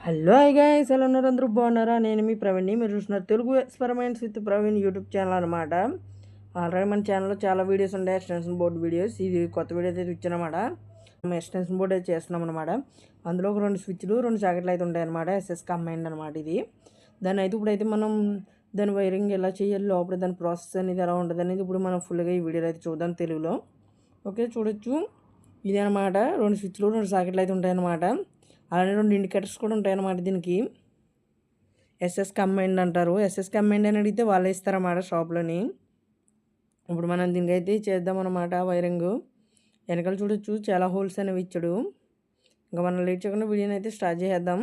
Hello hi guys, ఎలా ఉన్నారు? అందరూ బాగున్నారా? నేను మీ ప్రవీణ్ని. మీరు చూస్తున్నారు Telugu experiments with Praveen YouTube channel అనమాట. ఆల్రెడీ మన ఛానల్లో చాలా వీడియోస్ ఉన్నాయి, ఎక్స్టెన్షన్ బోర్డ్ వీడియోస్. ఇది కొత్త వీడియో అయితే ఇచ్చానమాట. మేము ఎక్స్టెన్షన్ బోర్డ్ అయితే చేస్తున్నాం అనమాట. అందులో ఒక 2 స్విచ్లు 2 జాకెట్లు అయితే ఉంటాయి అనమాట. ఎస్ఎస్ కంబైండ్ అనమాట ఇది. దాన్ని అయితే ఇప్పుడైతే మనం దాని వైరింగ్ ఎలా చేయాలి, లోపల దాని ప్రాసెస్ అనేది ఎలా ఉంటుంది అనేది ఇప్పుడు మనం ఫుల్గా ఈ వీడియోలో అయితే చూద్దాం తెలుగులో. ఓకే, చూడొచ్చు. ఇది అనమాట 2 స్విచ్లు 2 జాకెట్లు అయితే ఉంటాయన్నమాట. అలానే 2 ఇండికేటర్స్ కూడా ఉంటాయన్నమాట. దీనికి ఎస్ఎస్ కంబైండ్ అంటారు. ఎస్ఎస్ కంబైండ్ అని అడిగితే వాళ్ళే ఇస్తారన్నమాట షాప్లోని. ఇప్పుడు మనం దీనికైతే చేద్దాం అనమాట వైరింగ్. వెనకాల చూడొచ్చు చాలా హోల్స్ అనేవి ఇచ్చాడు. ఇంకా మనం లేట్ చేయకుండా వీడియోని అయితే స్టార్ట్ చేద్దాం.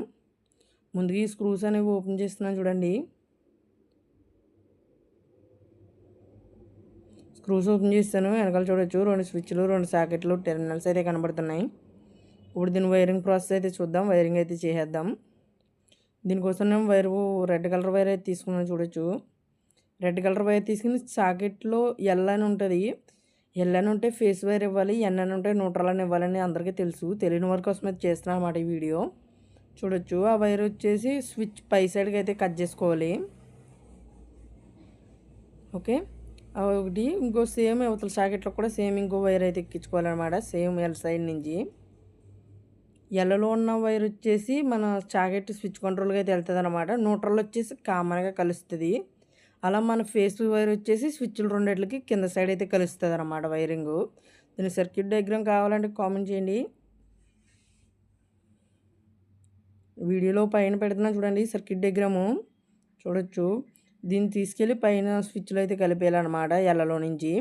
ముందుగా ఈ స్క్రూస్ అనేవి ఓపెన్ చేస్తున్నాను చూడండి. స్క్రూస్ ఓపెన్ చేస్తాను. వెనకాల చూడొచ్చు 2 స్విచ్లు 2 సాకెట్లు టెర్మినల్స్ అయితే కనబడుతున్నాయి. ఇప్పుడు దీని వైరింగ్ ప్రాసెస్ అయితే చూద్దాం. వైరింగ్ అయితే చేసేద్దాం. దీనికోసం నేను రెడ్ కలర్ వైర్ అయితే తీసుకున్నాను చూడొచ్చు. రెడ్ కలర్ వైర్ తీసుకుని సాకెట్లో ఎల్ అని ఉంటుంది. ఎల్ అని ఉంటే ఫేస్ వైర్ ఇవ్వాలి, ఎన్ అని ఉంటే న్యూట్రల్ అని ఇవ్వాలని అందరికీ తెలుసు. తెలియని వారి కోసం అయితే చేస్తున్నాను అన్నమాట ఈ వీడియో. చూడొచ్చు ఆ వైర్ వచ్చేసి స్విచ్ పై సైడ్కి అయితే కట్ చేసుకోవాలి. ఓకే, ఒకటి ఇంకో సేమ్ అవతల సాకెట్లో కూడా సేమ్ ఇంకో వైర్ అయితే ఎక్కించుకోవాలన్నమాట. సేమ్ ఎల్ సైడ్ నుంచి. ఎల్లలో ఉన్న వైర్ వచ్చేసి మన చాకెట్ స్విచ్ కంట్రోల్గా అయితే వెళ్తుంది అనమాట. న్యూట్రల్ వచ్చేసి కామన్గా కలుస్తుంది. అలా మన ఫేస్ వైర్ వచ్చేసి స్విచ్లు రెండిట్లకి కింద సైడ్ అయితే కలుస్తుంది అనమాట వైరింగ్. దీని సర్క్యూట్ డయాగ్రామ్ కావాలంటే కామెంట్ చేయండి. వీడియోలో పైన పెడుతున్నా చూడండి సర్క్యూట్ డయాగ్రాము. చూడొచ్చు. దీన్ని తీసుకెళ్ళి పైన స్విచ్లు అయితే కలిపేయాలన్నమాట ఎల్లలో నుంచి.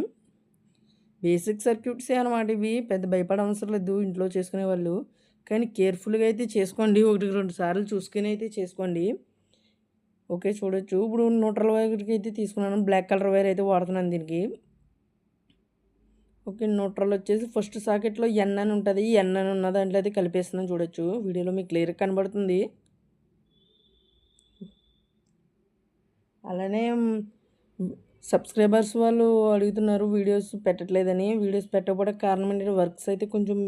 బేసిక్ సర్క్యూట్సే అనమాట ఇవి. పెద్ద భయపడవసరం లేదు ఇంట్లో చేసుకునే వాళ్ళు. కానీ కేర్ఫుల్గా అయితే చేసుకోండి. 1-2 సార్లు చూసుకుని అయితే చేసుకోండి. ఓకే, చూడొచ్చు. ఇప్పుడు న్యూట్రల్ వైర్కి అయితే తీసుకున్నాను. బ్లాక్ కలర్ వైర్ అయితే వాడుతున్నాను దీనికి. ఓకే, న్యూట్రల్ వచ్చేసి ఫస్ట్ సాకెట్లో ఎన్ అని ఉంటుంది. ఎన్ అని ఉన్న దాంట్లో అయితే కలిపేస్తున్నాను చూడొచ్చు. వీడియోలో మీకు క్లియర్గా కనబడుతుంది. అలానే సబ్స్క్రైబర్స్ వాళ్ళు అడుగుతున్నారు వీడియోస్ పెట్టట్లేదని. వీడియోస్ పెట్టకపోవడానికి కారణం ఏంటంటే వర్క్స్ అయితే కొంచెం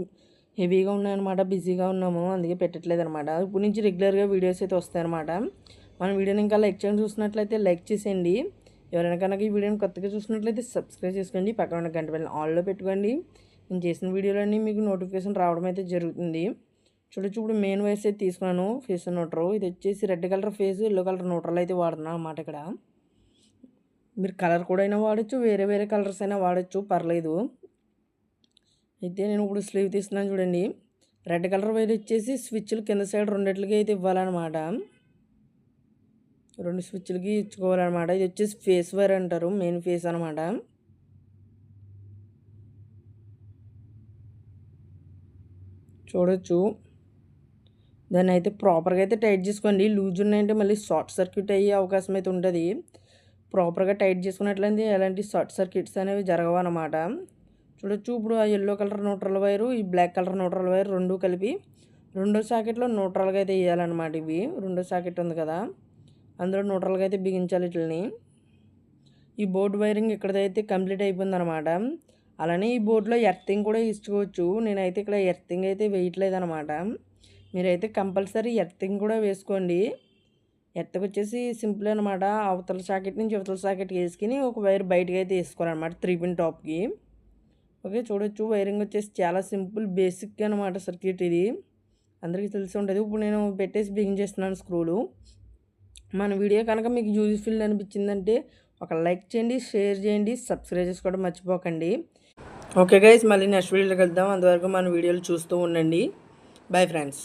హెవీగా ఉన్నాయన్నమాట. బిజీగా ఉన్నాము, అందుకే పెట్టట్లేదు అనమాట. ఇప్పుడు నుంచి రెగ్యులర్గా వీడియోస్ అయితే వస్తాయన్నమాట. మన వీడియోని ఇంకా లైక్ చేయడం చూసినట్లయితే లైక్ చేసేయండి. ఎవరైనా కనుక ఈ వీడియోని కొత్తగా చూసినట్లయితే సబ్స్క్రైబ్ చేసుకోండి. పక్కన ఉన్న గంట బెల్ ఆన్లో పెట్టుకోండి. నేను చేసిన వీడియోలన్నీ మీకు నోటిఫికేషన్ రావడం అయితే జరుగుతుంది. చూడొచ్చు. ఇప్పుడు మెయిన్ వైర్స్ అయితే తీసుకున్నాను. Face neutral. ఇది వచ్చేసి red colour face, yellow colour neutral అయితే వాడుతున్నాను అన్నమాట. ఇక్కడ మీరు కలర్ కూడా అయినా వాడచ్చు, వేరే వేరే కలర్స్ అయినా వాడచ్చు, పర్లేదు. అయితే నేను ఇప్పుడు స్లీవ్ తీస్తున్నాను చూడండి. రెడ్ కలర్ వైర్ వచ్చేసి స్విచ్లు కింద సైడ్ రెండిట్లకి అయితే ఇవ్వాలన్నమాట. 2 స్విచ్లకి ఇచ్చుకోవాలన్నమాట. ఇది వచ్చేసి ఫేస్ వైర్ అంటారు, మెయిన్ ఫేస్ అనమాట. చూడొచ్చు. దాన్ని అయితే ప్రాపర్గా అయితే టైట్ చేసుకోండి. లూజ్ ఉన్నాయంటే మళ్ళీ షార్ట్ సర్క్యూట్ అయ్యే అవకాశం అయితే ఉంటుంది. ప్రాపర్గా టైట్ చేసుకున్నట్లయితే ఎలాంటి షార్ట్ సర్క్యూట్స్ అనేవి జరగవన్నమాట. చూడొచ్చు. ఇప్పుడు ఆ ఎల్లో కలర్ న్యూట్రల్ వైరు, ఈ బ్లాక్ కలర్ న్యూట్రల్ వైర్ రెండు కలిపి రెండో సాకెట్లో న్యూట్రల్గా అయితే వేయాలన్నమాట. ఇవి రెండో సాకెట్ ఉంది కదా, అందులో న్యూట్రల్గా అయితే బిగించాలి వీటిని. ఈ బోర్డు వైరింగ్ ఇక్కడైతే కంప్లీట్ అయిపోయింది అనమాట. అలానే ఈ బోర్డులో ఎర్తింగ్ కూడా ఇచ్చుకోవచ్చు. నేనైతే ఇక్కడ ఎర్తింగ్ అయితే వేయట్లేదు అనమాట. మీరైతే కంపల్సరీ ఎర్తింగ్ కూడా వేసుకోండి. ఎర్త్ వచ్చేసి సింపుల్ అనమాట. అవతల సాకెట్ నుంచి అవతల సాకెట్కి వేసుకుని ఒక వైర్ బయటకి అయితే వేసుకోవాలన్నమాట 3 పిన్ టాప్కి. ఓకే, చూడొచ్చు. వైరింగ్ వచ్చేసి చాలా సింపుల్, బేసిక్ అనమాట సర్క్యూట్. ఇది అందరికీ తెలిసి ఉంటుంది. ఇప్పుడు నేను పెట్టేసి బిగించేస్తున్నాను స్క్రూలు. మన వీడియో కనుక మీకు యూజ్ఫుల్ అనిపించిందంటే ఒక లైక్ చేయండి, షేర్ చేయండి, సబ్స్క్రైబ్ చేసుకోవడం మర్చిపోకండి. ఓకే గైస్, మళ్ళీ నెక్స్ట్ వీడియోలోకి వెళ్దాం. అంతవరకు మన వీడియోలు చూస్తూ ఉండండి. Bye friends.